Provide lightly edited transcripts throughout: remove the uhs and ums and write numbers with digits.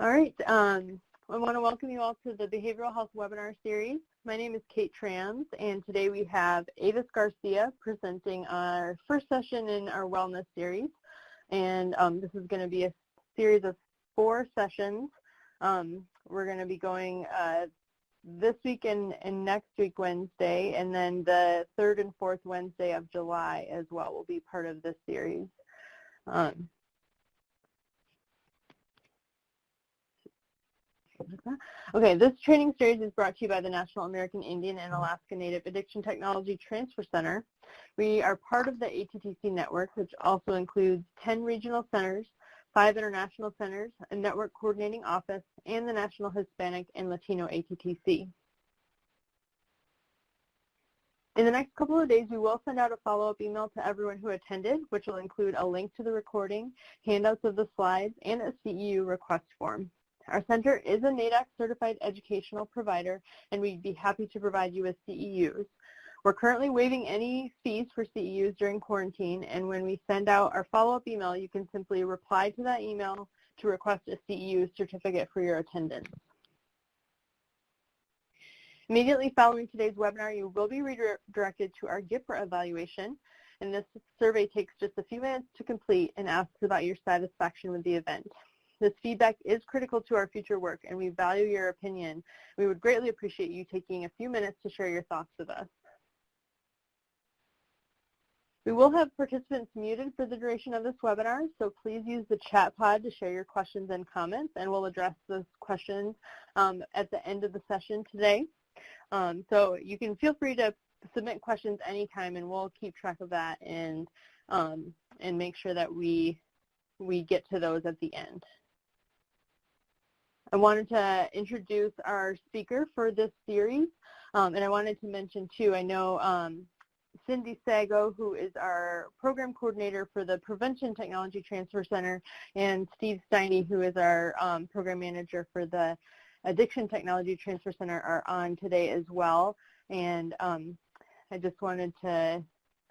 All right. I want to welcome you all to the Behavioral Health Webinar Series. My name is Kate Trans, and today we have Avis Garcia presenting our first session in our wellness series. And this is going to be a series of 4 sessions. We're going to be going this week and next week Wednesday, and then the 3rd and 4th Wednesday of July as well will be part of this series. Okay, this training series is brought to you by the National American Indian and Alaska Native Addiction Technology Transfer Center. We are part of the ATTC network, which also includes 10 regional centers, 5 international centers, a network coordinating office, and the National Hispanic and Latino ATTC. In the next couple of days, we will send out a follow-up email to everyone who attended, which will include a link to the recording, handouts of the slides, and a CEU request form. Our center is a NADAC certified educational provider, and we'd be happy to provide you with CEUs. We're currently waiving any fees for CEUs during quarantine, and when we send out our follow-up email, you can simply reply to that email to request a CEU certificate for your attendance. Immediately following today's webinar, you will be redirected to our GIPRA evaluation, and this survey takes just a few minutes to complete and asks about your satisfaction with the event. This feedback is critical to our future work, and we value your opinion. We would greatly appreciate you taking a few minutes to share your thoughts with us. We will have participants muted for the duration of this webinar, so please use the chat pod to share your questions and comments, and we'll address those questions at the end of the session today. So you can feel free to submit questions anytime, and we'll keep track of that and make sure that we get to those at the end. I wanted to introduce our speaker for this series, and I wanted to mention too, I know Cindy Sago, who is our program coordinator for the Prevention Technology Transfer Center, and Steve Steiny, who is our program manager for the Addiction Technology Transfer Center, are on today as well. And I just wanted to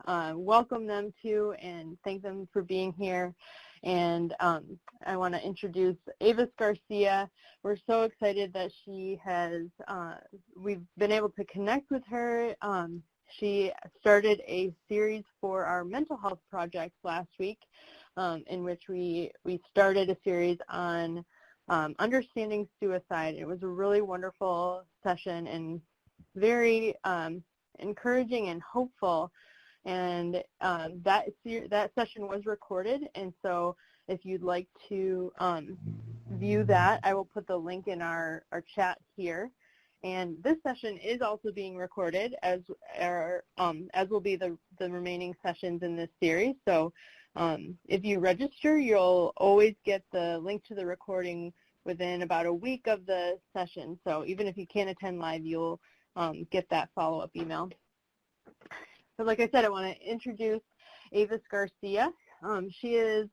welcome them too and thank them for being here. And I want to introduce Avis Garcia. We're so excited that she has, we've been able to connect with her. She started a series for our mental health project last week, in which we started a series on understanding suicide. It was a really wonderful session and very encouraging and hopeful. And that session was recorded, and so if you'd like to view that, I will put the link in our chat here. And this session is also being recorded, as will be the remaining sessions in this series. So if you register, you'll always get the link to the recording within about a week of the session. So even if you can't attend live, you'll get that follow-up email. So like I said, I want to introduce Avis Garcia. She is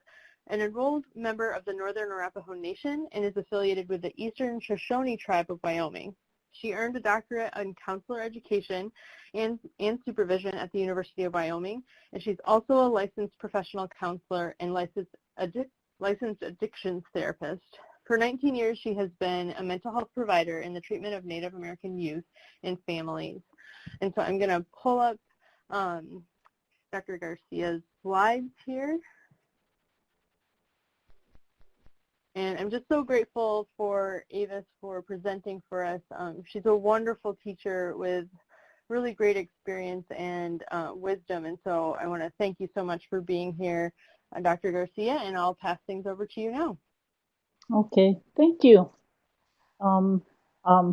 an enrolled member of the Northern Arapaho Nation and is affiliated with the Eastern Shoshone Tribe of Wyoming. She earned a doctorate in counselor education and supervision at the University of Wyoming, and she's also a licensed professional counselor and licensed addictions therapist. For 19 years, she has been a mental health provider in the treatment of Native American youth and families. And so I'm going to pull up Dr. Garcia's slides here. And I'm just so grateful for Avis for presenting for us. She's a wonderful teacher with really great experience and wisdom. And so I want to thank you so much for being here, Dr. Garcia, and I'll pass things over to you now. Okay, thank you.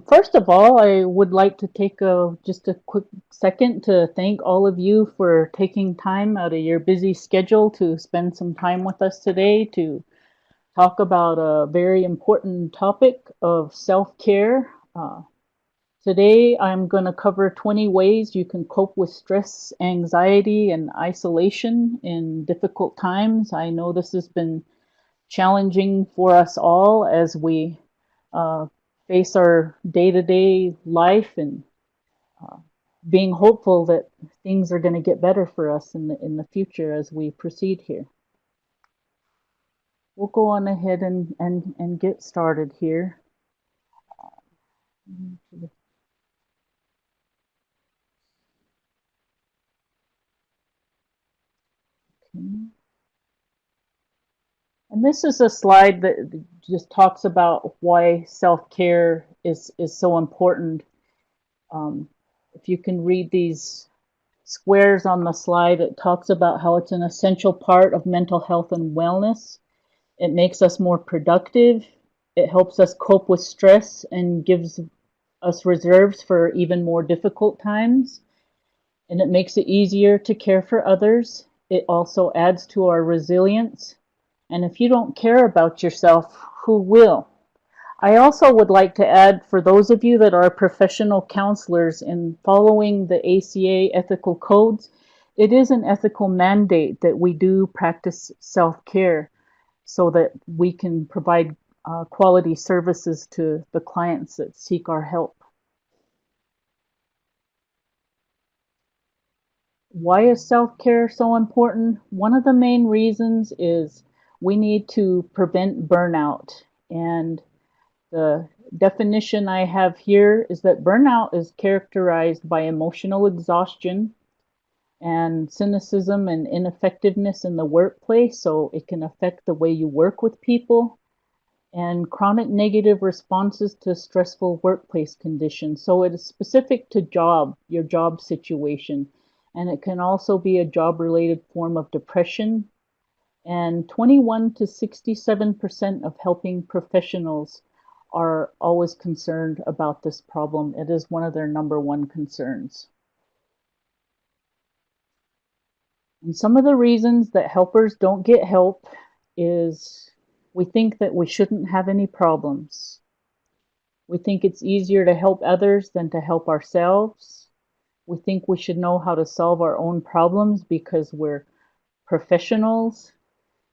First of all, I would like to take just a quick second to thank all of you for taking time out of your busy schedule to spend some time with us today to talk about a very important topic of self-care. Today, I'm going to cover 20 ways you can cope with stress, anxiety, and isolation in difficult times. I know this has been challenging for us all as we face our day-to-day life and being hopeful that things are going to get better for us in the future as we proceed here. we'll go on ahead and get started here. Okay. And this is a slide that just talks about why self-care is so important. If you can read these squares on the slide, it talks about how it's an essential part of mental health and wellness. It makes us more productive. It helps us cope with stress and gives us reserves for even more difficult times. And it makes it easier to care for others. It also adds to our resilience. And if you don't care about yourself, who will? I also would like to add, for those of you that are professional counselors in following the ACA ethical codes, it is an ethical mandate that we do practice self-care so that we can provide quality services to the clients that seek our help. Why is self-care so important? One of the main reasons is we need to prevent burnout. And the definition I have here is that burnout is characterized by emotional exhaustion and cynicism and ineffectiveness in the workplace, so it can affect the way you work with people, and chronic negative responses to stressful workplace conditions. So it is specific to your job situation, and it can also be a job-related form of depression. And 21 to 67% of helping professionals are always concerned about this problem. It is one of their number one concerns. And some of the reasons that helpers don't get help is we think that we shouldn't have any problems. We think it's easier to help others than to help ourselves. We think we should know how to solve our own problems because we're professionals.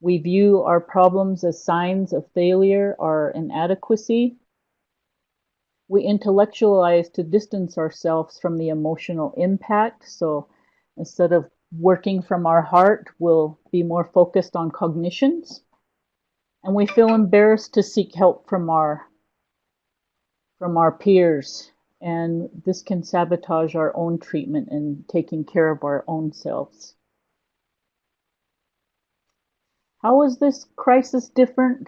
We view our problems as signs of failure or inadequacy. We intellectualize to distance ourselves from the emotional impact. So instead of working from our heart, we'll be more focused on cognitions. And we feel embarrassed to seek help from our peers. And this can sabotage our own treatment and taking care of our own selves. How is this crisis different?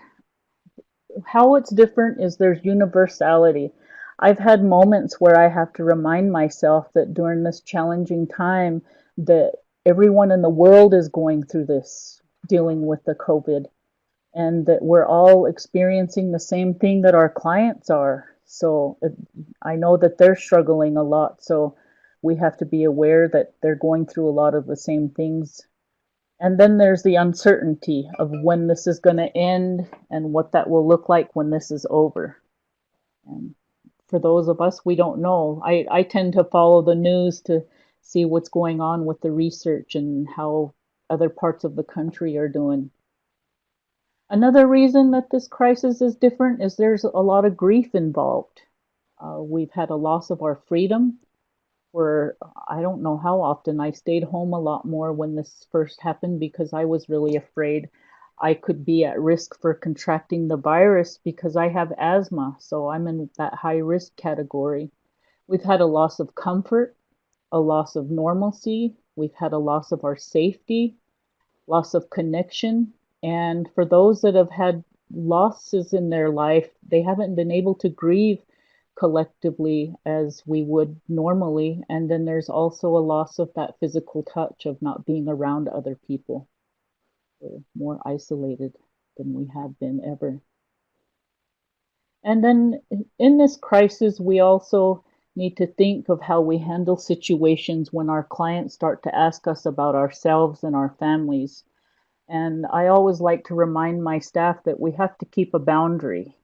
How it's different is there's universality. I've had moments where I have to remind myself that during this challenging time that everyone in the world is going through this, dealing with the COVID, and that we're all experiencing the same thing that our clients are. So I know that they're struggling a lot, so we have to be aware that they're going through a lot of the same things. And then there's the uncertainty of when this is going to end and what that will look like when this is over. And for those of us, we don't know. I tend to follow the news to see what's going on with the research and how other parts of the country are doing. Another reason that this crisis is different is there's a lot of grief involved. We've had a loss of our freedom, where I don't know how often I stayed home a lot more when this first happened because I was really afraid I could be at risk for contracting the virus because I have asthma, so I'm in that high risk category. We've had a loss of comfort, a loss of normalcy, we've had a loss of our safety, loss of connection, and for those that have had losses in their life, they haven't been able to grieve collectively as we would normally. And then there's also a loss of that physical touch of not being around other people. We're more isolated than we have been ever. And then in this crisis, we also need to think of how we handle situations when our clients start to ask us about ourselves and our families. And I always like to remind my staff that we have to keep a boundary.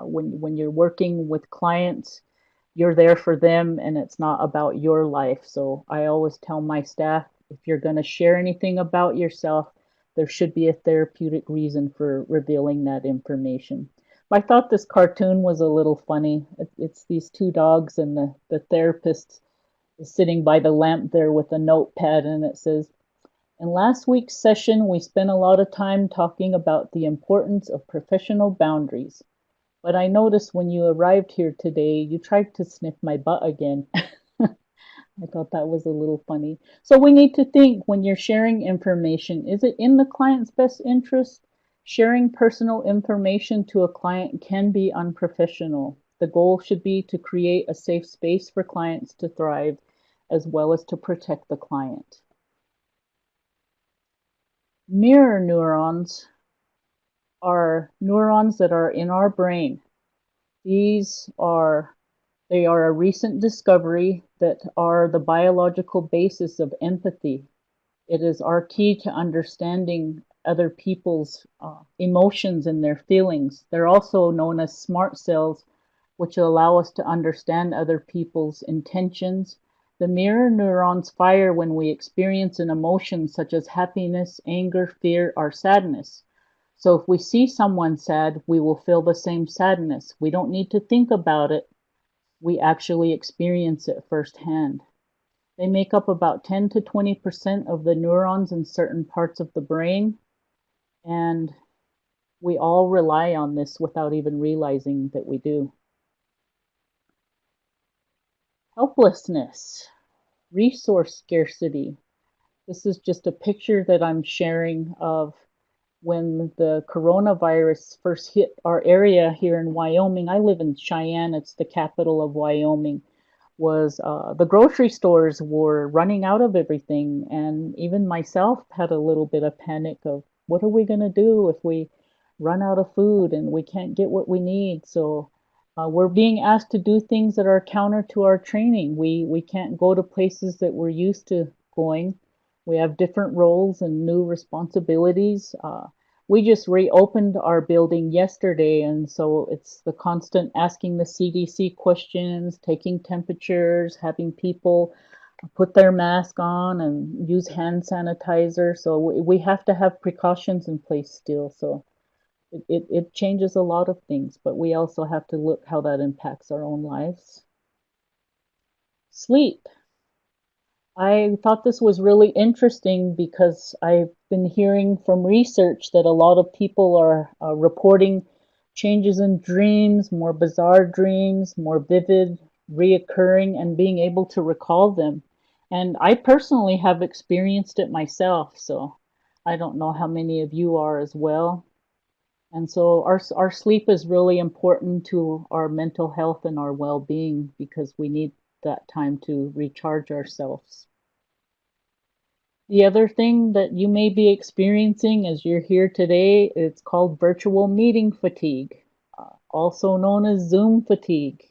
When you're working with clients, you're there for them and it's not about your life. So I always tell my staff, if you're going to share anything about yourself, there should be a therapeutic reason for revealing that information. I thought this cartoon was a little funny. It's these two dogs and the therapist is sitting by the lamp there with a notepad and it says, In last week's session, we spent a lot of time talking about the importance of professional boundaries. But I noticed when you arrived here today, you tried to sniff my butt again. I thought that was a little funny. So we need to think when you're sharing information, is it in the client's best interest? Sharing personal information to a client can be unprofessional. The goal should be to create a safe space for clients to thrive as well as to protect the client. Mirror neurons are neurons that are in our brain. They are a recent discovery that are the biological basis of empathy. It is our key to understanding other people's emotions and their feelings. They're also known as smart cells, which allow us to understand other people's intentions. The mirror neurons fire when we experience an emotion such as happiness, anger, fear, or sadness. So if we see someone sad, we will feel the same sadness. We don't need to think about it. We actually experience it firsthand. They make up about 10 to 20% of the neurons in certain parts of the brain, and we all rely on this without even realizing that we do. Helplessness, resource scarcity. This is just a picture that I'm sharing of when the coronavirus first hit our area here in Wyoming. I live in Cheyenne, it's the capital of Wyoming. The grocery stores were running out of everything, and even myself had a little bit of panic of what are we going to do if we run out of food and we can't get what we need. So we're being asked to do things that are counter to our training. We can't go to places that we're used to going. We have different roles and new responsibilities. We just reopened our building yesterday, and so it's the constant asking the CDC questions, taking temperatures, having people put their mask on and use hand sanitizer. So we have to have precautions in place still. So it changes a lot of things, but we also have to look how that impacts our own lives. Sleep. I thought this was really interesting because I've been hearing from research that a lot of people are reporting changes in dreams, more bizarre dreams, more vivid, reoccurring, and being able to recall them. And I personally have experienced it myself, so I don't know how many of you are as well. And so our sleep is really important to our mental health and our well-being because we need that time to recharge ourselves. The other thing that you may be experiencing as you're here today, it's called virtual meeting fatigue, also known as Zoom fatigue.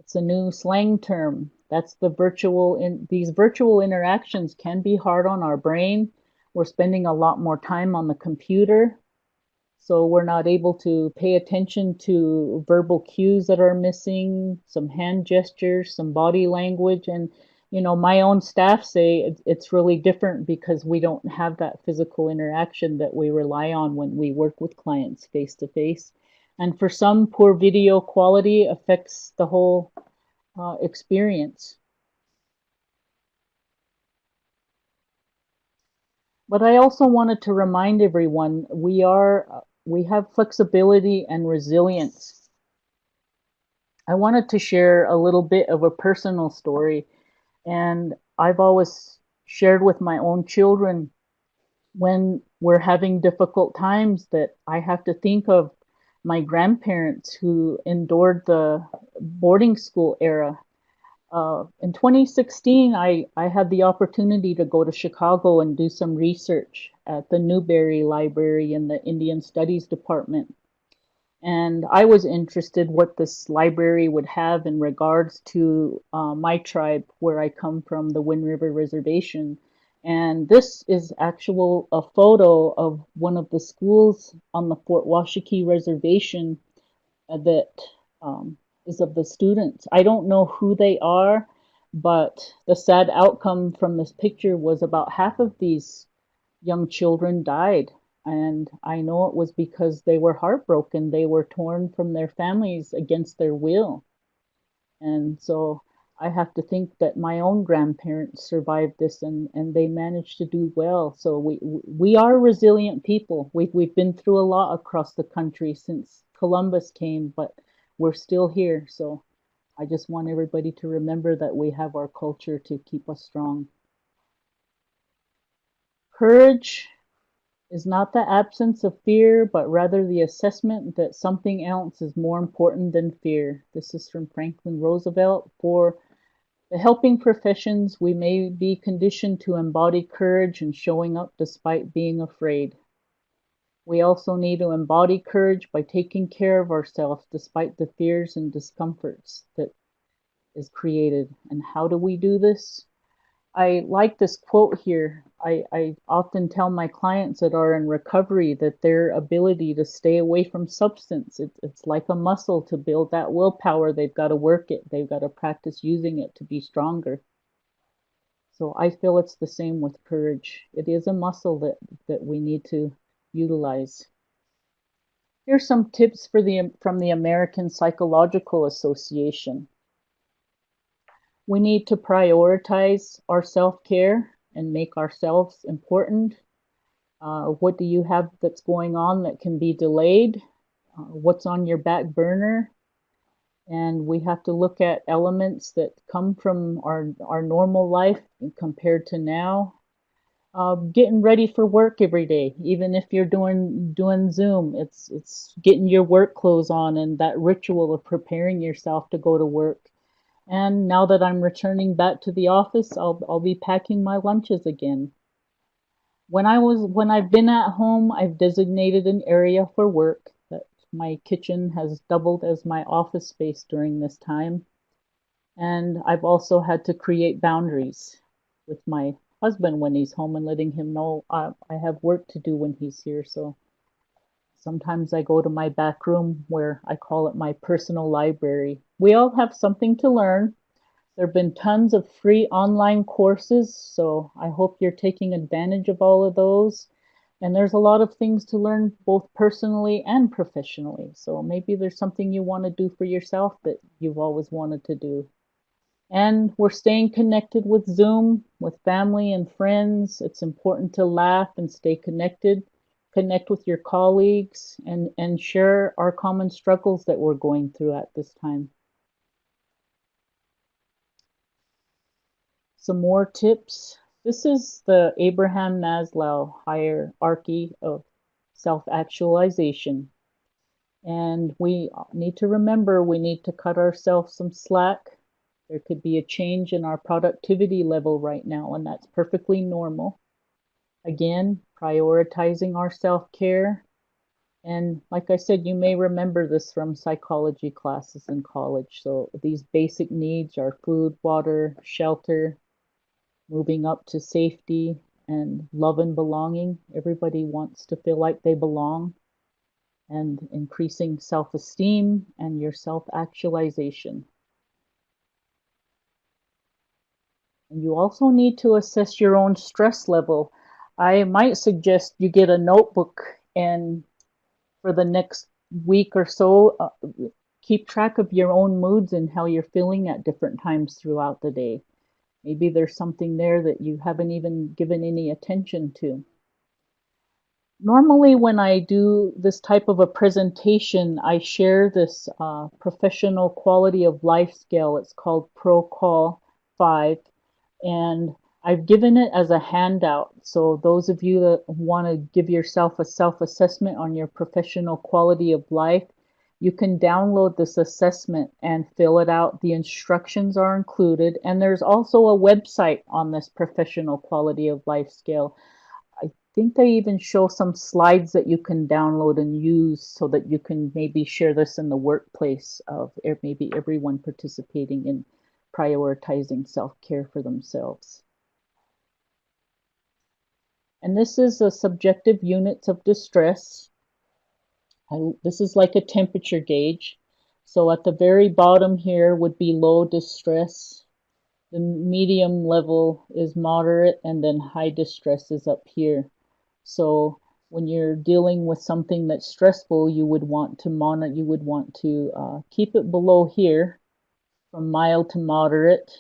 It's a new slang term. That's these virtual interactions can be hard on our brain. We're spending a lot more time on the computer, so we're not able to pay attention to verbal cues that are missing, some hand gestures, some body language. And, my own staff say it's really different because we don't have that physical interaction that we rely on when we work with clients face to face. And for some, poor video quality affects the whole experience. But I also wanted to remind everyone we have flexibility and resilience. I wanted to share a little bit of a personal story, and I've always shared with my own children when we're having difficult times that I have to think of my grandparents who endured the boarding school era. In 2016, I had the opportunity to go to Chicago and do some research at the Newberry Library in the Indian Studies Department. And I was interested what this library would have in regards to my tribe, where I come from, the Wind River Reservation. And this is a photo of one of the schools on the Fort Washakie Reservation that is of the students. I don't know who they are, but the sad outcome from this picture was about half of these young children died. And I know it was because they were heartbroken. They were torn from their families against their will. And so I have to think that my own grandparents survived this and they managed to do well. So we are resilient people. We've been through a lot across the country since Columbus came, but we're still here. So I just want everybody to remember that we have our culture to keep us strong. Courage is not the absence of fear, but rather the assessment that something else is more important than fear. This is from Franklin Roosevelt. For the helping professions, we may be conditioned to embody courage and showing up despite being afraid. We also need to embody courage by taking care of ourselves despite the fears and discomforts that is created. And how do we do this? I like this quote here. I often tell my clients that are in recovery that their ability to stay away from substance, it's like a muscle. To build that willpower, they've got to work it. They've got to practice using it to be stronger. So I feel it's the same with courage. It is a muscle that we need to utilize. Here's some tips from the American Psychological Association. We need to prioritize our self-care and make ourselves important. What do you have that's going on that can be delayed? What's on your back burner? And we have to look at elements that come from our normal life compared to now. Getting ready for work every day, even if you're doing Zoom, it's getting your work clothes on and that ritual of preparing yourself to go to work. And now that I'm returning back to the office, I'll be packing my lunches again. When I've been at home, I've designated an area for work. That my kitchen has doubled as my office space during this time. And I've also had to create boundaries with my husband when he's home and letting him know I have work to do when he's here. So sometimes I go to my back room where I call it my personal library. We all have something to learn. There have been tons of free online courses, so I hope you're taking advantage of all of those. And there's a lot of things to learn both personally and professionally. So maybe there's something you want to do for yourself that you've always wanted to do. And we're staying connected with Zoom, with family and friends. It's important to laugh and stay connected, connect with your colleagues, and share our common struggles that we're going through at this time. Some more tips. This is the Abraham Maslow hierarchy of self-actualization. And we need to remember we need to cut ourselves some slack. There could be a change in our productivity level right now, and that's perfectly normal. Again, prioritizing our self-care. And like I said, you may remember this from psychology classes in college. So these basic needs are food, water, shelter, moving up to safety and love and belonging. Everybody wants to feel like they belong. And increasing self-esteem and your self-actualization. And you also need to assess your own stress level. I might suggest you get a notebook and for the next week or so, keep track of your own moods and how you're feeling at different times throughout the day. Maybe there's something there that you haven't even given any attention to. Normally when I do this type of a presentation, I share this professional quality of life scale. It's called ProQual 5, and I've given it as a handout. So those of you that want to give yourself a self-assessment on your professional quality of life, you can download this assessment and fill it out. The instructions are included, and there's also a website on this professional quality of life scale. I think they even show some slides that you can download and use so that you can maybe share this in the workplace of maybe everyone participating in prioritizing self-care for themselves. And this is a subjective units of distress. This is like a temperature gauge. So at the very bottom here would be low distress. The medium level is moderate, and then high distress is up here. So when you're dealing with something that's stressful, you would want to keep it below here. from mild to moderate.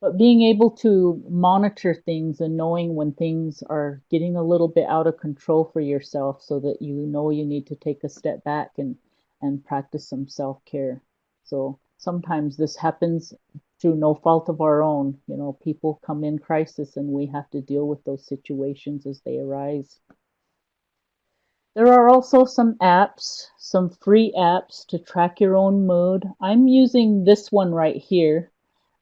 But being able to monitor things and knowing when things are getting a little bit out of control for yourself so that you know you need to take a step back and practice some self-care. So sometimes this happens through no fault of our own. You know, people come in crisis and we have to deal with those situations as they arise. There are also some apps, some free apps to track your own mood. I'm using this one right here,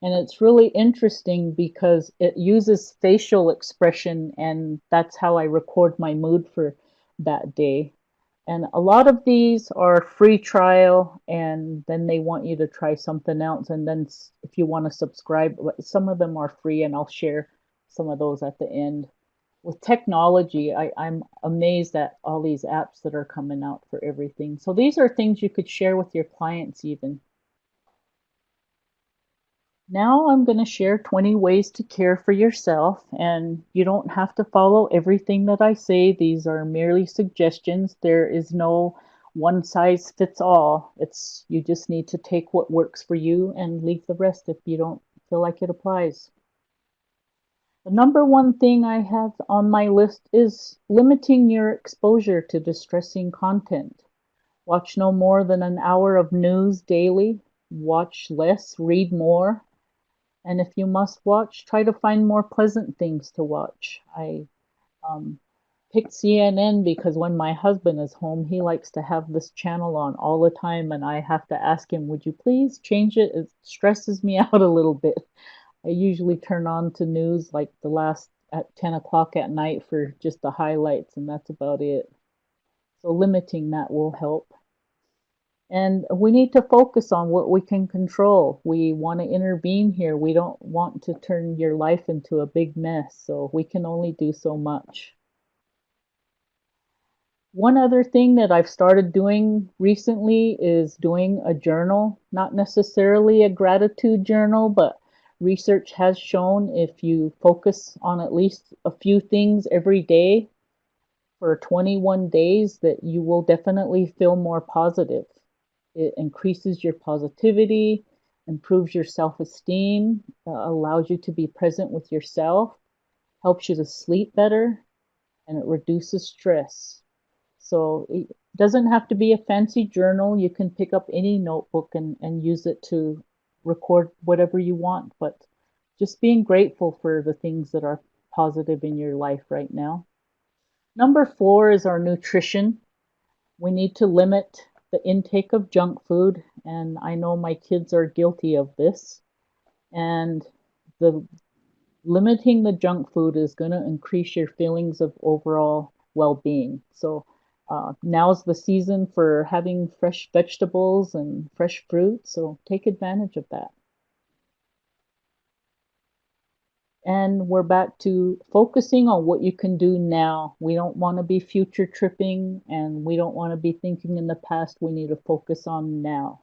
and it's really interesting because it uses facial expression, and that's how I record my mood for that day. And a lot of these are free trial, and then they want you to try something else. And then if you want to subscribe, some of them are free, and I'll share some of those at the end. With technology, I'm amazed at all these apps that are coming out for everything. So these are things you could share with your clients even. Now I'm going to share 20 ways to care for yourself, and you don't have to follow everything that I say. These are merely suggestions. There is no one size fits all. You just need to take what works for you and leave the rest if you don't feel like it applies. The number one thing I have on my list is limiting your exposure to distressing content. Watch no more than an hour of news daily. Watch less, read more. And if you must watch, try to find more pleasant things to watch. I picked CNN because when my husband is home, he likes to have this channel on all the time, and I have to ask him, would you please change it? It stresses me out a little bit. I usually turn on to news like the last at 10 o'clock at night for just the highlights, and that's about it. So limiting that will help. And we need to focus on what we can control. We want to intervene here. We don't want to turn your life into a big mess, so we can only do so much. One other thing that I've started doing recently is doing a journal, not necessarily a gratitude journal, but research has shown if you focus on at least a few things every day for 21 days that you will definitely feel more positive. It increases your positivity, improves your self-esteem, allows you to be present with yourself, helps you to sleep better, and it reduces stress. So it doesn't have to be a fancy journal. You can pick up any notebook and use it to record whatever you want, but just being grateful for the things that are positive in your life right now. Number 4 is our nutrition. We need to limit the intake of junk food, and I know my kids are guilty of this. And the limiting the junk food is going to increase your feelings of overall well-being. So now's the season for having fresh vegetables and fresh fruit, so take advantage of that. And we're back to focusing on what you can do now. We don't want to be future tripping, and we don't want to be thinking in the past. We need to focus on now.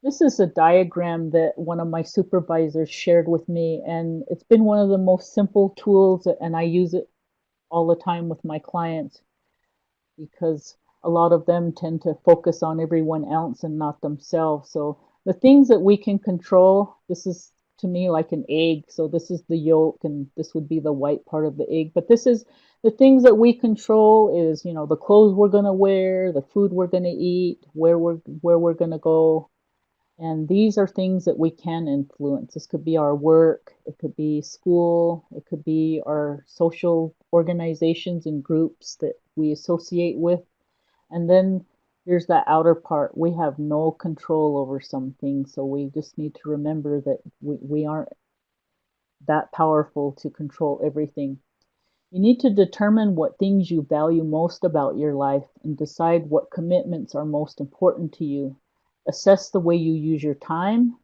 This is a diagram that one of my supervisors shared with me, and it's been one of the most simple tools, and I use it all the time with my clients because a lot of them tend to focus on everyone else and not themselves. So the things that we can control, this is to me like an egg. So this is the yolk and this would be the white part of the egg. But this is the things that we control is, you know, the clothes we're going to wear, the food we're going to eat, where we're going to go. And these are things that we can influence. This could be our work, it could be school, it could be our social organizations and groups that we associate with. And then there's that outer part. We have no control over some things, so we just need to remember that we aren't that powerful to control everything. You need to determine what things you value most about your life and decide what commitments are most important to you. Assess the way you use your time.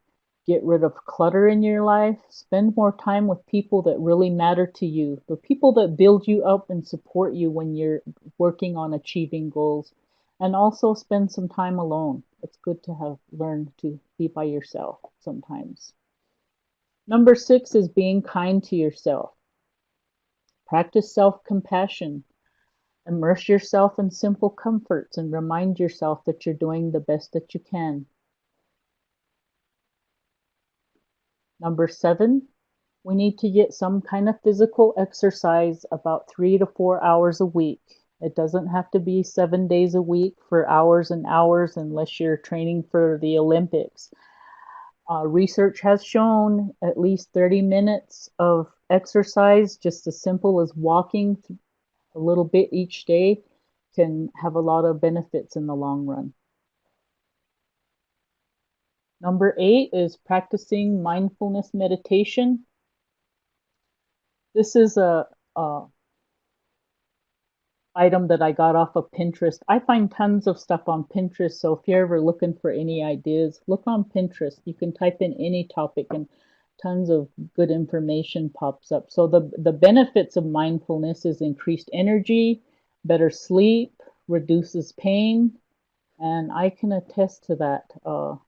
Get rid of clutter in your life. Spend more time with people that really matter to you, the people that build you up and support you when you're working on achieving goals. And also spend some time alone. It's good to have learned to be by yourself sometimes. Number 6 is being kind to yourself. Practice self-compassion. Immerse yourself in simple comforts and remind yourself that you're doing the best that you can. Number 7, we need to get some kind of physical exercise about 3 to 4 hours a week. It doesn't have to be 7 days a week for hours and hours unless you're training for the Olympics. Research has shown at least 30 minutes of exercise, just as simple as walking a little bit each day, can have a lot of benefits in the long run. Number 8 is practicing mindfulness meditation. This is a item that I got off of Pinterest. I find tons of stuff on Pinterest, so if you're ever looking for any ideas, look on Pinterest. You can type in any topic and tons of good information pops up. So the benefits of mindfulness is increased energy, better sleep, reduces pain, and I can attest to that.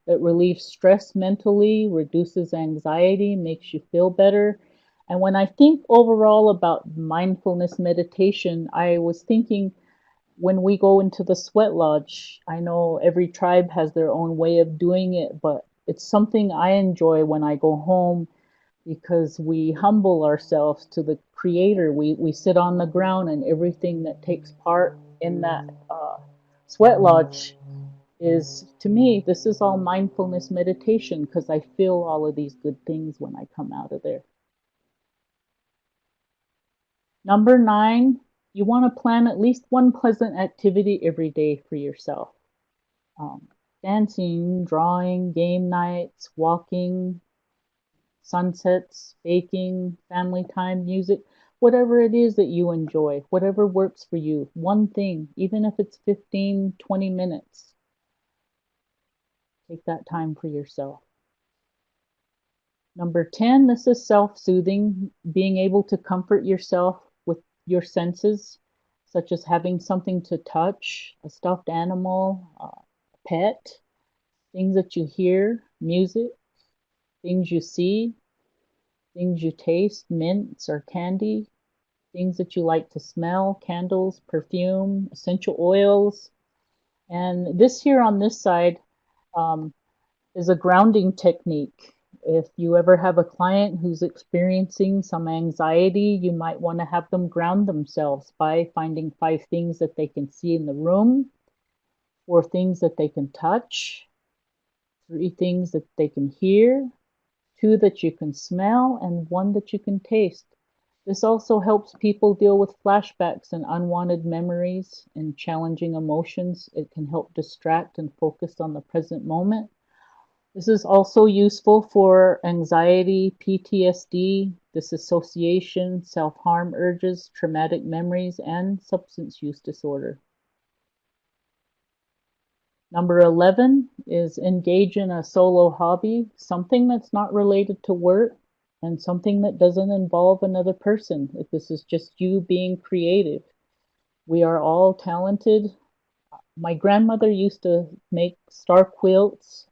It relieves stress mentally, reduces anxiety, makes you feel better. And when I think overall about mindfulness meditation, I was thinking when we go into the sweat lodge, I know every tribe has their own way of doing it, but it's something I enjoy when I go home because we humble ourselves to the creator. We sit on the ground, and everything that takes part in that sweat lodge is, to me, this is all mindfulness meditation because I feel all of these good things when I come out of there. Number 9, you want to plan at least one pleasant activity every day for yourself. Dancing, drawing, game nights, walking, sunsets, baking, family time, music, whatever it is that you enjoy, whatever works for you. One thing, even if it's 15, 20 minutes. Take that time for yourself. Number 10, this is self-soothing, being able to comfort yourself with your senses, such as having something to touch, a stuffed animal, a pet, things that you hear, music, things you see, things you taste, mints or candy, things that you like to smell, candles, perfume, essential oils. And this here on this side is a grounding technique. If you ever have a client who's experiencing some anxiety, you might want to have them ground themselves by finding 5 things that they can see in the room, 4 things that they can touch, 3 things that they can hear, 2 that you can smell, and 1 that you can taste. This also helps people deal with flashbacks and unwanted memories and challenging emotions. It can help distract and focus on the present moment. This is also useful for anxiety, PTSD, dissociation, self-harm urges, traumatic memories, and substance use disorder. Number 11 is engage in a solo hobby, something that's not related to work and something that doesn't involve another person. If this is just you being creative. We are all talented. My grandmother used to make star quilts,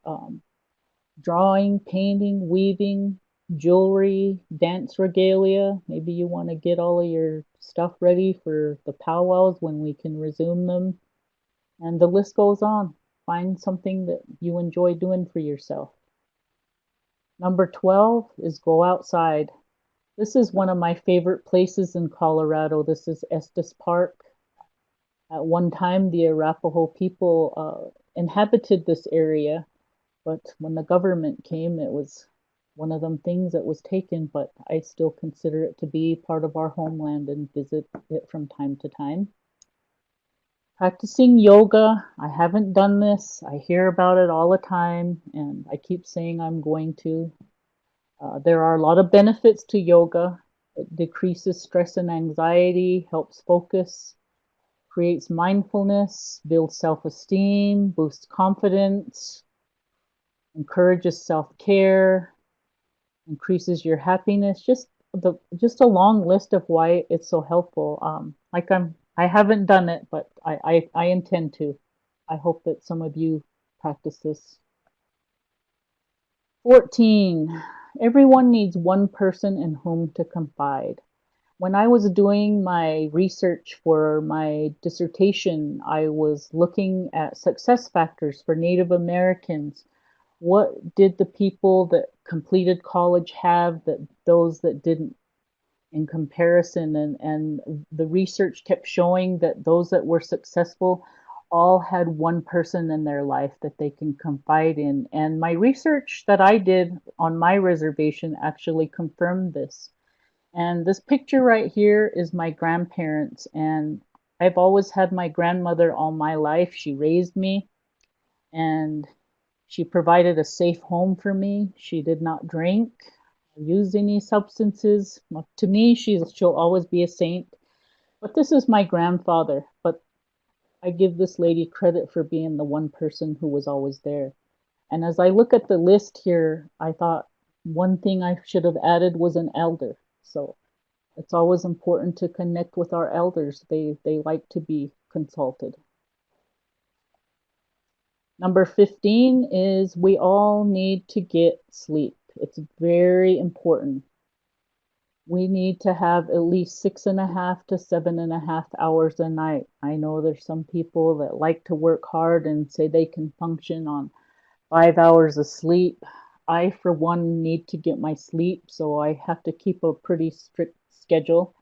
drawing, painting, weaving, jewelry, dance regalia. Maybe you want to get all of your stuff ready for the powwows when we can resume them. And the list goes on. Find something that you enjoy doing for yourself. Number 12 is go outside. This is one of my favorite places in Colorado. This is Estes Park. At one time, the Arapaho people inhabited this area. But when the government came, it was one of them things that was taken, but I still consider it to be part of our homeland and visit it from time to time. Practicing yoga, I haven't done this. I hear about it all the time, and I keep saying I'm going to. There are a lot of benefits to yoga. It decreases stress and anxiety, helps focus, creates mindfulness, builds self-esteem, boosts confidence, encourages self-care, increases your happiness. Just a long list of why it's so helpful. I haven't done it, but I intend to. I hope that some of you practice this. 14. Everyone needs one person in whom to confide. When I was doing my research for my dissertation, I was looking at success factors for Native Americans. What did the people that completed college have that those that didn't in comparison, and the research kept showing that those that were successful all had one person in their life that they can confide in. And my research that I did on my reservation actually confirmed this. And this picture right here is my grandparents, and I've always had my grandmother all my life. She raised me, and she provided a safe home for me. She did not drink or use any substances. Well, to me, she'll always be a saint. But this is my grandfather. But I give this lady credit for being the one person who was always there. And as I look at the list here, I thought one thing I should have added was an elder. So it's always important to connect with our elders. They like to be consulted. Number 15 is we all need to get sleep. It's very important. We need to have at least 6.5 to 7.5 hours a night. I know there's some people that like to work hard and say they can function on 5 hours of sleep. I, for one, need to get my sleep, so I have to keep a pretty strict schedule.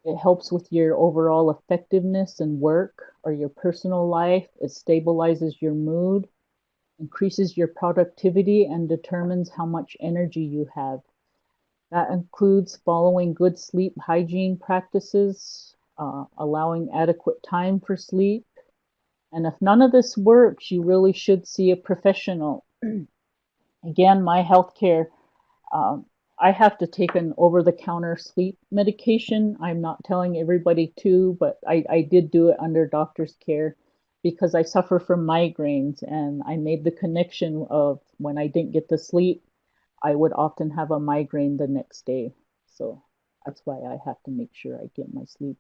It helps with your overall effectiveness in work or your personal life. It stabilizes your mood, increases your productivity, and determines how much energy you have. That includes following good sleep hygiene practices, allowing adequate time for sleep. And if none of this works, you really should see a professional. Again, my healthcare, um, I have to take an over-the-counter sleep medication. I'm not telling everybody to, but I did do it under doctor's care because I suffer from migraines, and I made the connection of when I didn't get to sleep, I would often have a migraine the next day. So that's why I have to make sure I get my sleep.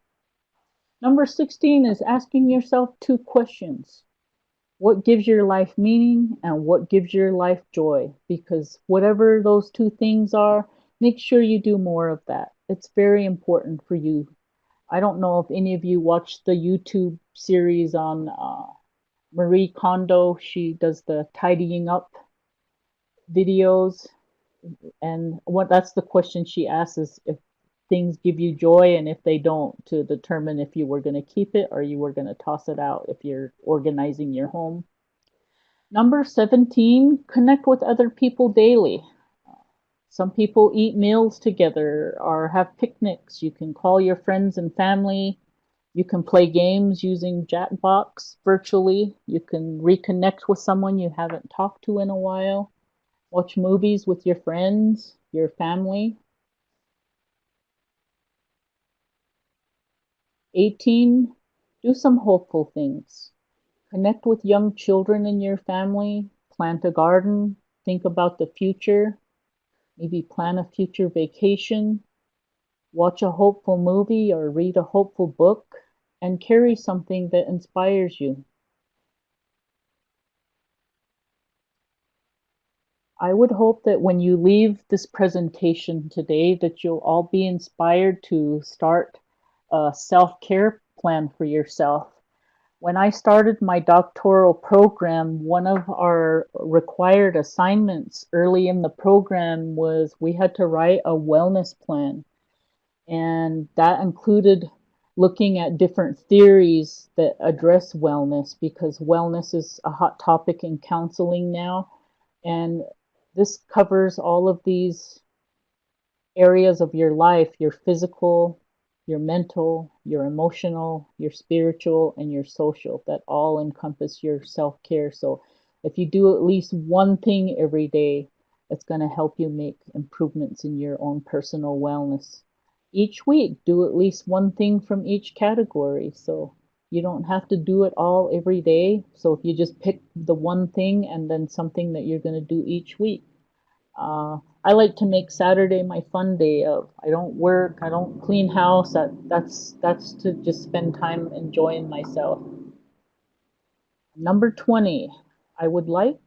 Number 16 is asking yourself 2 questions. What gives your life meaning and what gives your life joy? Because whatever those 2 things are, make sure you do more of that. It's very important for you. I don't know if any of you watched the YouTube series on Marie Kondo. She does the tidying up videos, and what that's the question she asks is if things give you joy, and if they don't, to determine if you were going to keep it or you were going to toss it out if you're organizing your home. Number 17, connect with other people daily. Some people eat meals together or have picnics. You can call your friends and family. You can play games using Jackbox virtually. You can reconnect with someone you haven't talked to in a while. Watch movies with your friends, your family. 18, do some hopeful things. Connect with young children in your family, plant a garden, think about the future, maybe plan a future vacation, watch a hopeful movie or read a hopeful book, and carry something that inspires you. I would hope that when you leave this presentation today that you'll all be inspired to start a self-care plan for yourself. When I started my doctoral program, one of our required assignments early in the program was we had to write a wellness plan. And that included looking at different theories that address wellness, because wellness is a hot topic in counseling now. And this covers all of these areas of your life: your physical, your mental, your emotional, your spiritual, and your social, that all encompass your self-care. So if you do at least one thing every day, it's going to help you make improvements in your own personal wellness. Each week, do at least one thing from each category. So you don't have to do it all every day. So if you just pick the one thing and then something that you're going to do each week. I like to make Saturday my fun day of I don't work, I don't clean house. That's to just spend time enjoying myself. Number 20, I would like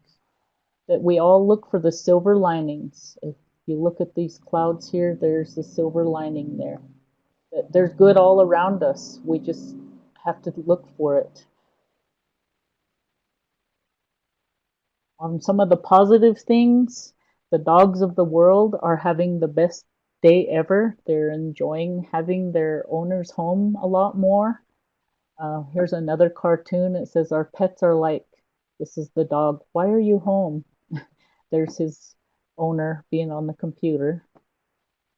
that we all look for the silver linings. If you look at these clouds here, there's the silver lining there. There's good all around us. We just have to look for it. Some of the positive things, The dogs of the world are having the best day ever. They're enjoying having their owners home a lot more. Here's another cartoon. It says, our pets are like, this is the dog. Why are you home? There's his owner being on the computer.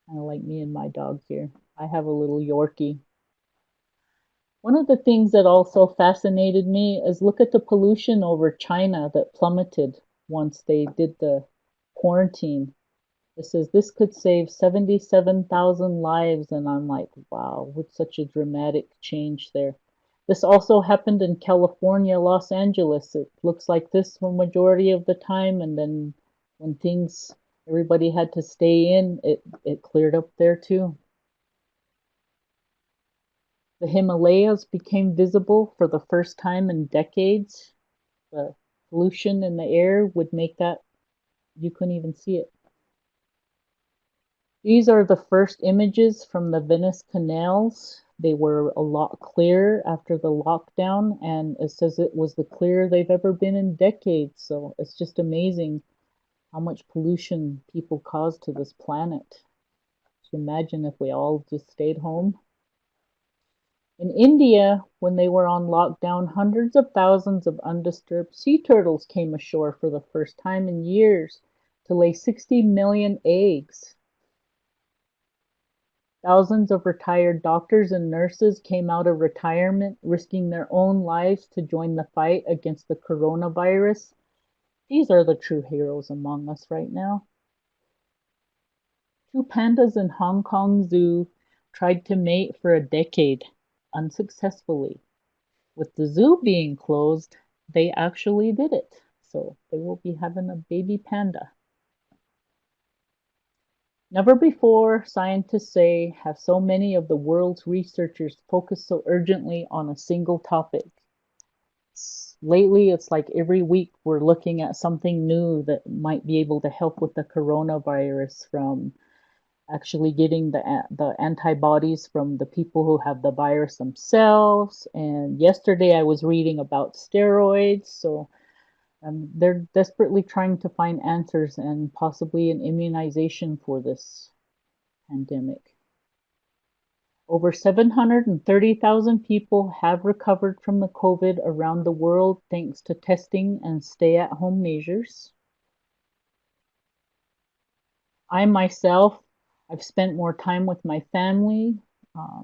Kind of like me and my dog here. I have a little Yorkie. One of the things that also fascinated me is look at the pollution over China that plummeted once they did the quarantine. It says this could save 77,000 lives, and I'm like, wow, with such a dramatic change there. This also happened in California, Los Angeles. It looks like this for majority of the time, and then when everybody had to stay in, it cleared up there too. The Himalayas became visible for the first time in decades. The pollution in the air would make that you couldn't even see it. These are the first images from the Venice canals. They were a lot clearer after the lockdown, and it says it was the clearer they've ever been in decades. So it's just amazing how much pollution people cause to this planet. Just imagine if we all just stayed home. In India, when they were on lockdown, hundreds of thousands of undisturbed sea turtles came ashore for the first time in years to lay 60 million eggs. Thousands of retired doctors and nurses came out of retirement, risking their own lives to join the fight against the coronavirus. These are the true heroes among us right now. Two pandas in Hong Kong Zoo tried to mate for a decade, unsuccessfully. With the zoo being closed, they actually did it. So they will be having a baby panda. Never before, scientists say, have so many of the world's researchers focused so urgently on a single topic. Lately, it's like every week we're looking at something new that might be able to help with the coronavirus, from actually getting the antibodies from the people who have the virus themselves. And yesterday I was reading about steroids. So they're desperately trying to find answers and possibly an immunization for this pandemic. Over 730,000 people have recovered from the COVID around the world thanks to testing and stay-at-home measures. I myself, I've spent more time with my family.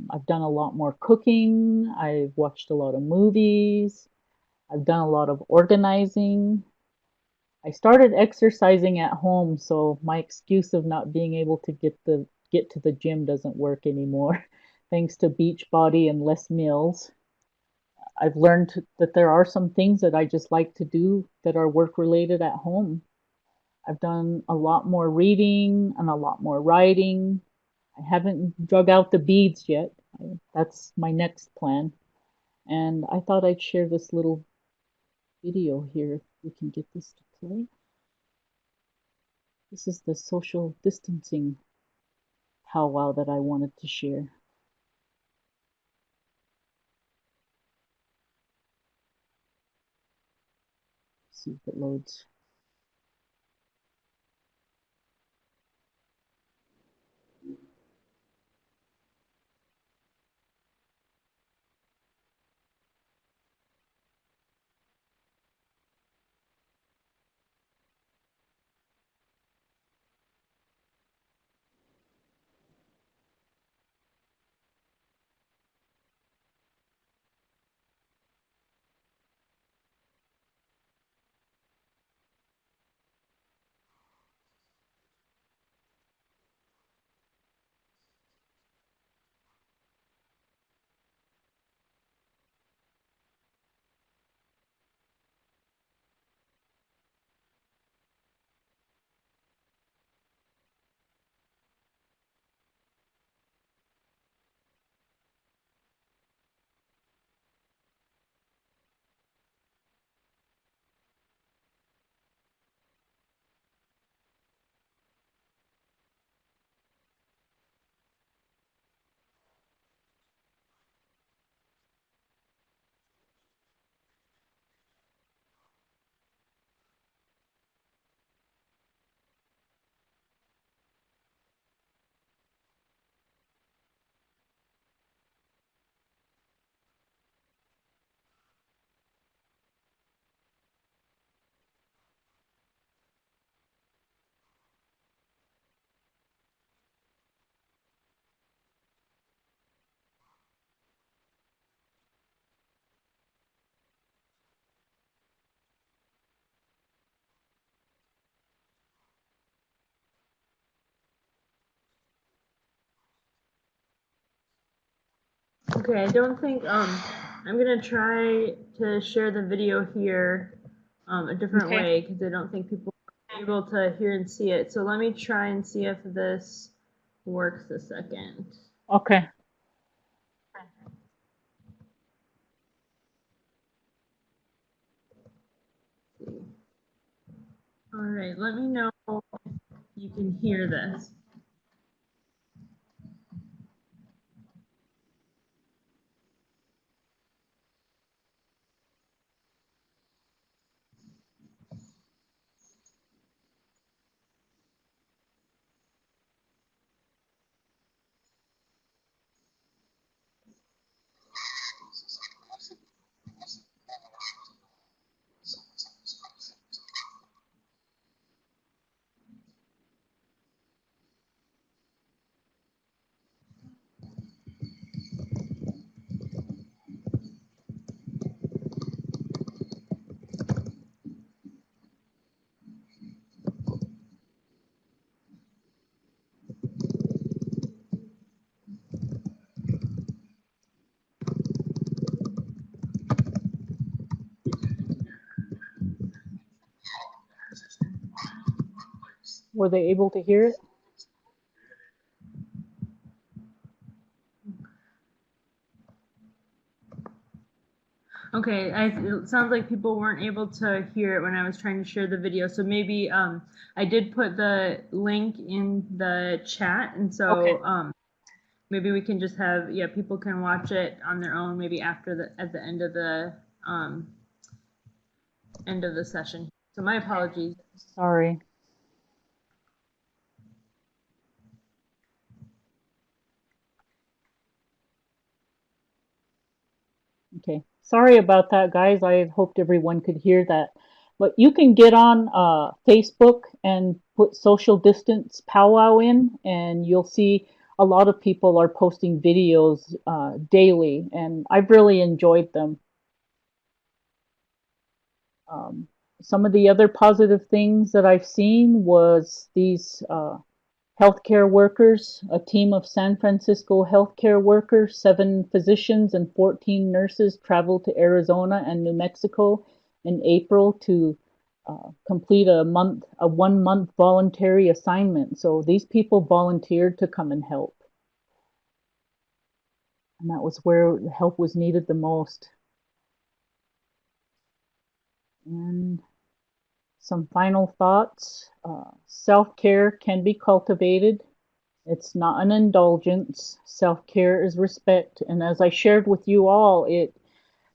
I've done a lot more cooking. I've watched a lot of movies. I've done a lot of organizing. I started exercising at home, so my excuse of not being able to get to the gym doesn't work anymore, thanks to Beachbody and less meals. I've learned that there are some things that I just like to do that are work related at home. I've done a lot more reading and a lot more writing. I haven't drug out the beads yet. That's my next plan. And I thought I'd share this little video here, if we can get this to play. This is the social distancing powwow that I wanted to share. Let's see if it loads. Okay, I don't think, I'm gonna try to share the video here a different way because I don't think people are able to hear and see it. So let me try and see if this works a second. Okay. All right, let me know if you can hear this. Were they able to hear it? Okay, it sounds like people weren't able to hear it when I was trying to share the video. So maybe I did put the link in the chat, and so maybe we can just have people can watch it on their own. Maybe after at the end of the session. So my apologies. Sorry. Okay. Sorry about that, guys. I hoped everyone could hear that. But you can get on Facebook and put social distance powwow in, and you'll see a lot of people are posting videos daily, and I've really enjoyed them. Um, some of the other positive things that I've seen was these healthcare workers, a team of San Francisco healthcare workers, 7 physicians and 14 nurses traveled to Arizona and New Mexico in April to complete a 1 month voluntary assignment. So these people volunteered to come and help. And that was where help was needed the most. And some final thoughts. Self-care can be cultivated. It's not an indulgence. Self-care is respect. And as I shared with you all,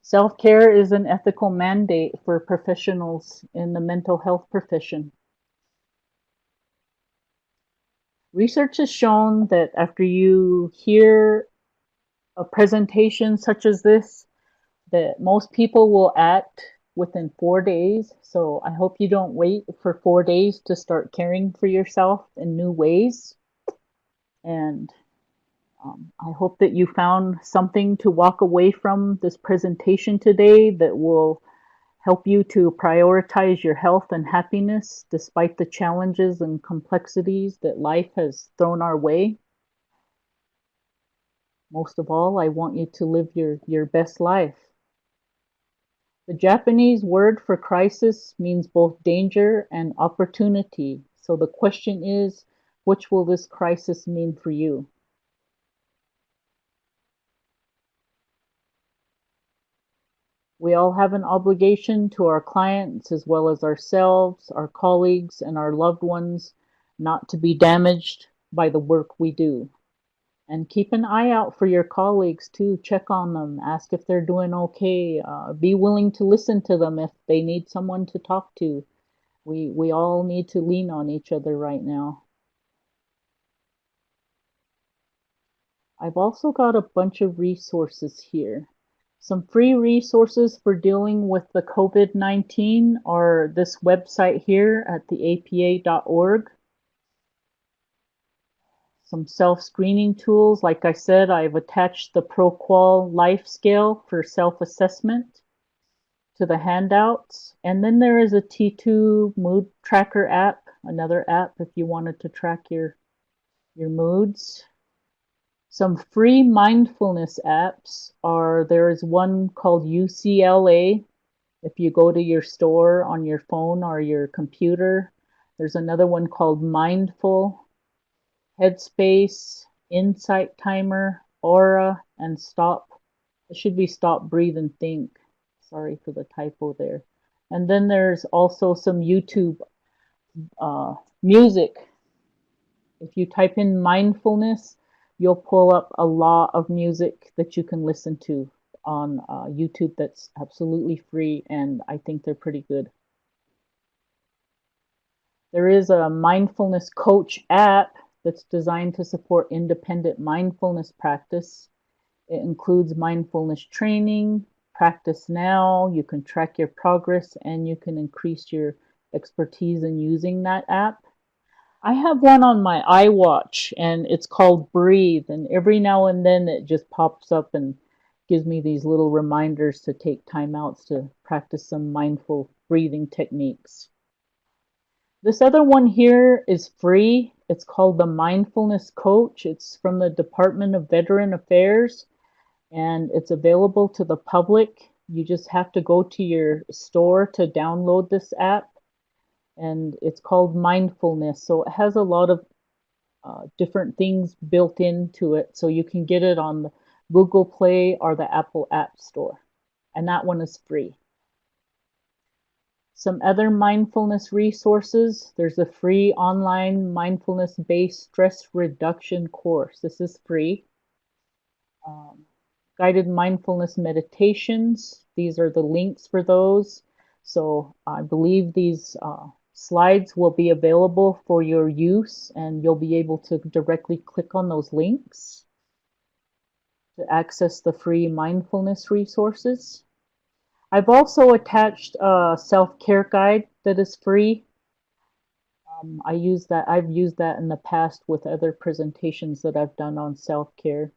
self-care is an ethical mandate for professionals in the mental health profession. Research has shown that after you hear a presentation such as this, that most people will act within 4 days. So I hope you don't wait for 4 days to start caring for yourself in new ways. And I hope that you found something to walk away from this presentation today that will help you to prioritize your health and happiness despite the challenges and complexities that life has thrown our way. Most of all, I want you to live your best life. The Japanese word for crisis means both danger and opportunity. So the question is, which will this crisis mean for you? We all have an obligation to our clients as well as ourselves, our colleagues, and our loved ones not to be damaged by the work we do. And keep an eye out for your colleagues too. Check on them. Ask if they're doing okay. Be willing to listen to them if they need someone to talk to. We all need to lean on each other right now. I've also got a bunch of resources here. Some free resources for dealing with the COVID-19 are this website here at the APA.org. Some self-screening tools. Like I said, I've attached the ProQual Life Scale for self-assessment to the handouts. And then there is a T2 mood tracker app, another app if you wanted to track your moods. Some free mindfulness apps there is one called UCLA. If you go to your store on your phone or your computer, there's another one called Mindful, Headspace, Insight Timer, Aura, and Stop. It should be Stop, Breathe, and Think. Sorry for the typo there. And then there's also some YouTube music. If you type in mindfulness, you'll pull up a lot of music that you can listen to on YouTube that's absolutely free, and I think they're pretty good. There is a Mindfulness Coach app that's designed to support independent mindfulness practice. It includes mindfulness training, practice now, you can track your progress, and you can increase your expertise in using that app. I have one on my iWatch, and it's called Breathe, and every now and then it just pops up and gives me these little reminders to take time outs to practice some mindful breathing techniques. This other one here is free. It's called the Mindfulness Coach. It's from the Department of Veteran Affairs, and it's available to the public. You just have to go to your store to download this app, and it's called Mindfulness. So it has a lot of different things built into it, so you can get it on the Google Play or the Apple App Store, and that one is free. Some other mindfulness resources. There's a free online mindfulness-based stress reduction course. This is free. Guided mindfulness meditations. These are the links for those. So I believe these slides will be available for your use, and you'll be able to directly click on those links to access the free mindfulness resources. I've also attached a self-care guide that is free. I've used that in the past with other presentations that I've done on self-care.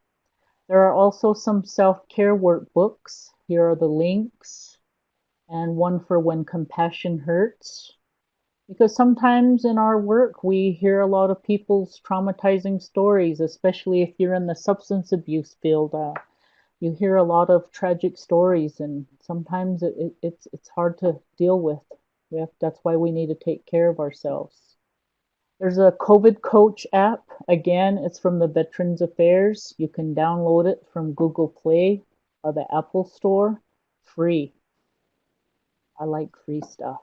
There are also some self-care workbooks. Here are the links, and one for When Compassion Hurts. Because sometimes in our work we hear a lot of people's traumatizing stories, especially if you're in the substance abuse field. You hear a lot of tragic stories, and sometimes it's hard to deal with. That's why we need to take care of ourselves. There's a COVID Coach app. Again, it's from the Veterans Affairs. You can download it from Google Play or the Apple Store. Free. I like free stuff.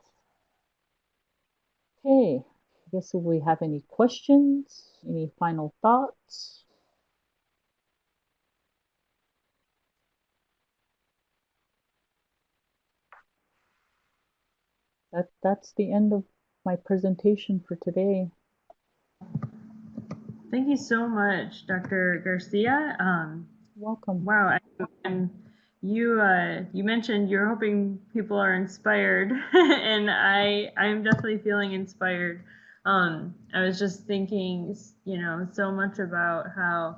Okay, I guess if we have any questions, any final thoughts? That's the end of my presentation for today. Thank you so much, Dr. Garcia. Welcome. Wow, and you mentioned you're hoping people are inspired, and I'm definitely feeling inspired. I was just thinking, so much about how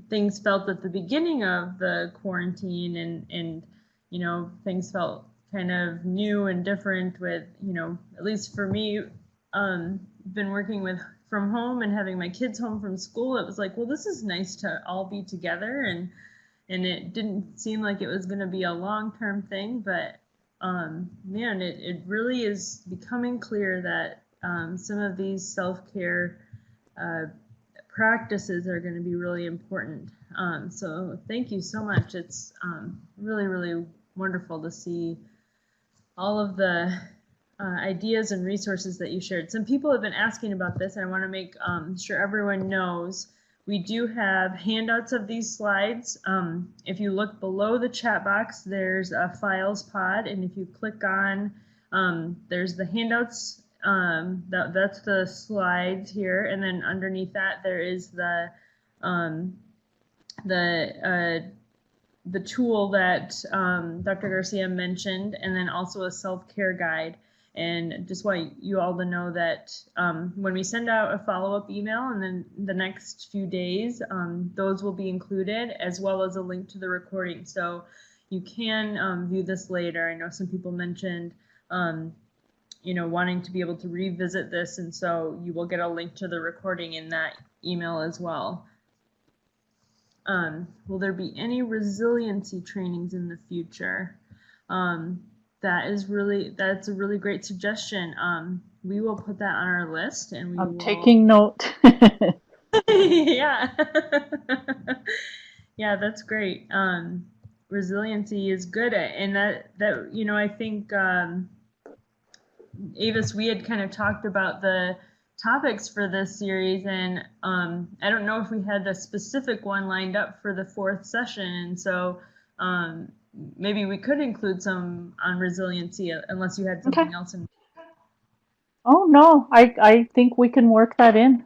things felt at the beginning of the quarantine, and things felt kind of new and different with, at least for me, been working from home and having my kids home from school. It was like, well, this is nice to all be together, and it didn't seem like it was going to be a long-term thing, but man, it really is becoming clear that some of these self-care practices are going to be really important. So thank you so much. It's really, really wonderful to see all of the ideas and resources that you shared. Some people have been asking about this, and I want to make sure everyone knows we do have handouts of these slides. If you look below the chat box, there's a files pod, and if you click on, there's the handouts. That's the slides here, and then underneath that there is the tool that Dr. Garcia mentioned, and then also a self-care guide. And just want you all to know that when we send out a follow-up email and then the next few days, those will be included, as well as a link to the recording. So you can view this later. I know some people mentioned wanting to be able to revisit this, and so you will get a link to the recording in that email as well. will there be any resiliency trainings in the future? That's a really great suggestion. We will put that on our list, and we I'm will. taking note. Yeah. Yeah, that's great. Resiliency is good at, and that I think Avis, we had kind of talked about the topics for this series, and I don't know if we had a specific one lined up for the fourth session, and so maybe we could include some on resiliency unless you had something else in mind. Oh, no, I think we can work that in.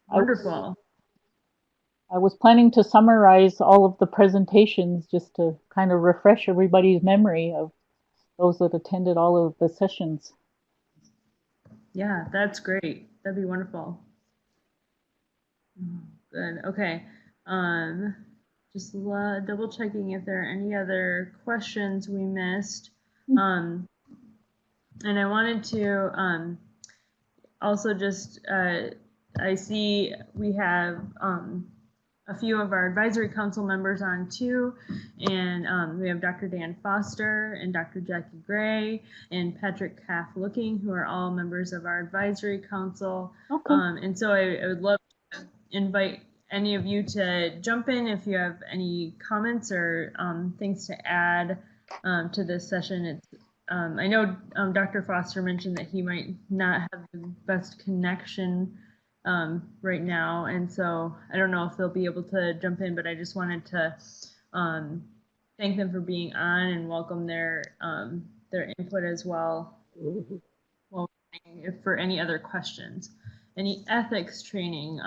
Wonderful. I was planning to summarize all of the presentations just to kind of refresh everybody's memory of those that attended all of the sessions. Yeah, that's great. That'd be wonderful. Good. Okay. Just double checking if there are any other questions we missed. And I wanted to also just I see we have a few of our advisory council members on too, and we have Dr. Dan Foster and Dr. Jackie Gray and Patrick Calf-Looking, who are all members of our advisory council. Okay. And so I would love to invite any of you to jump in if you have any comments or things to add to this session. It's I know Dr. Foster mentioned that he might not have the best connection right now, and so I don't know if they'll be able to jump in, but I just wanted to thank them for being on and welcome their input as well. Well, for any other questions. Any ethics training?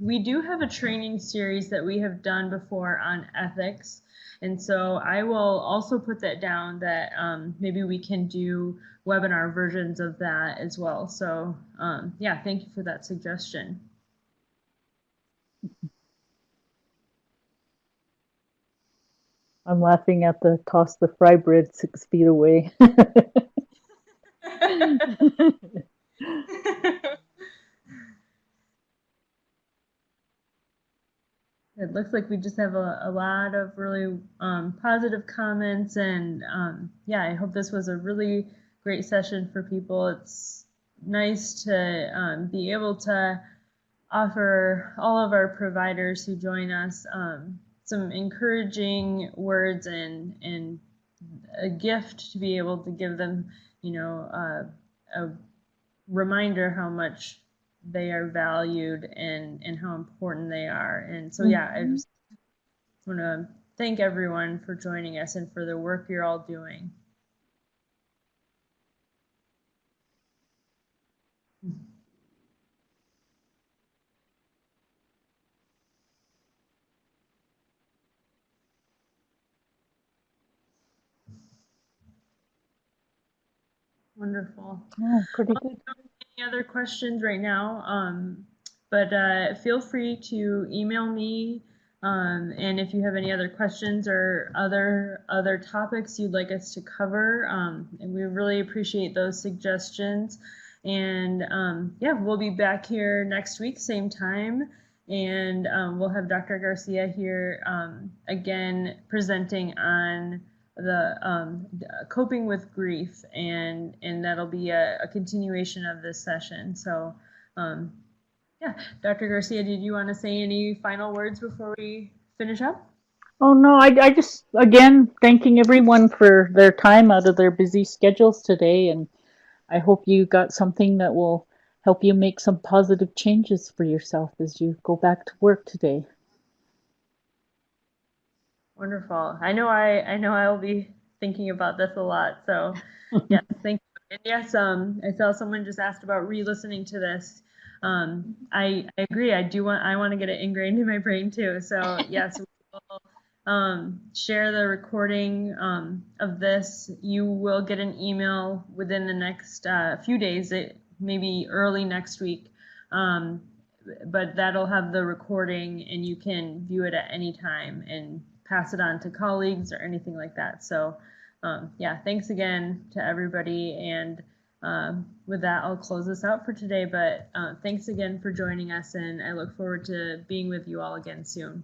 We do have a training series that we have done before on ethics, and so I will also put that down that maybe we can do webinar versions of that as well. So yeah, thank you for that suggestion. I'm laughing at the toss the fry bread 6 feet away. It looks like we just have a lot of really positive comments, and yeah, I hope this was a really great session for people. It's nice to be able to offer all of our providers who join us some encouraging words and a gift to be able to give them, a reminder how much they are valued and how important they are. And so, yeah, I just want to thank everyone for joining us and for the work you're all doing. Wonderful. Oh, pretty good. Any other questions right now? But feel free to email me, and if you have any other questions or other topics you'd like us to cover, and we really appreciate those suggestions. And yeah, we'll be back here next week, same time, and we'll have Dr. Garcia here again presenting on the coping with grief, and that'll be a continuation of this session. So yeah, Dr. Garcia, did you want to say any final words before we finish up? Oh, no, I just, again, thanking everyone for their time out of their busy schedules today, and I hope you got something that will help you make some positive changes for yourself as you go back to work today. Wonderful. I know I will be thinking about this a lot. So yes, thank you. And yes, I saw someone just asked about re-listening to this. I agree. I want to get it ingrained in my brain too. So yes, we will share the recording of this. You will get an email within the next few days, maybe early next week. But that'll have the recording, and you can view it at any time and pass it on to colleagues or anything like that. So yeah, thanks again to everybody, and with that, I'll close this out for today, but thanks again for joining us, and I look forward to being with you all again soon.